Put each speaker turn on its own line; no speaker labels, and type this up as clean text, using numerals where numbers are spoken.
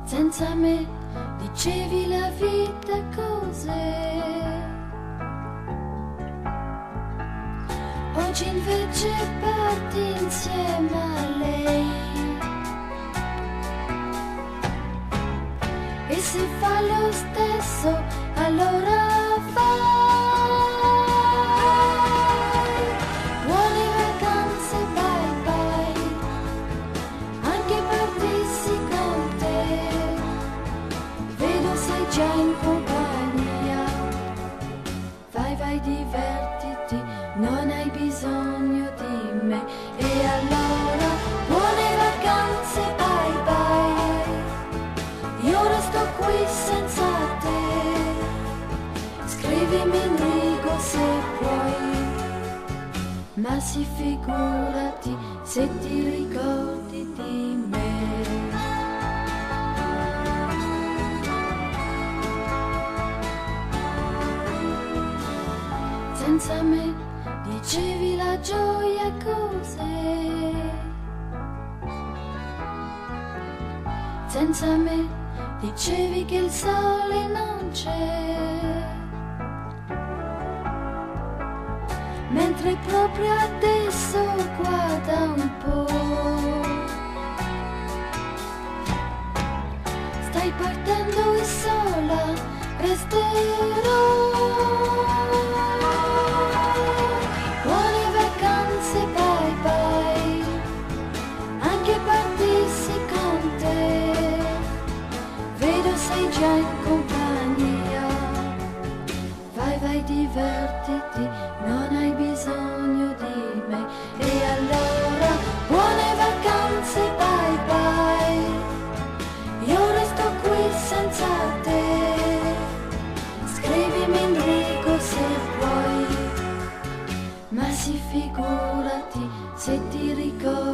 Senza me dicevi la vita cos'è. Oggi invece parti insieme a lei e se fa lo stesso allora vai. Buone vacanze, bye bye, anche partissi con te. Vedo sei già in compagnia. Vai, vai, divertiti, non hai bisogno di me. E allora, buone vacanze, bye bye, io resto qui senza te. Scrivimi in rigo se puoi, ma si figurati se ti ricordi di me. Senza me dicevi la gioia cos'è. Senza me dicevi che il sole non c'è. Mentre proprio adesso guarda un po', stai partendo e sola resterò. Buone vacanze, bye bye, anche partissi con te. Vedo sei già in compagnia. Vai, vai, divertiti, non hai bisogno di me. E allora, buone vacanze, bye bye, io resto qui senza te. Scrivimi in rigo se puoi, ma si figurati se ti ricordi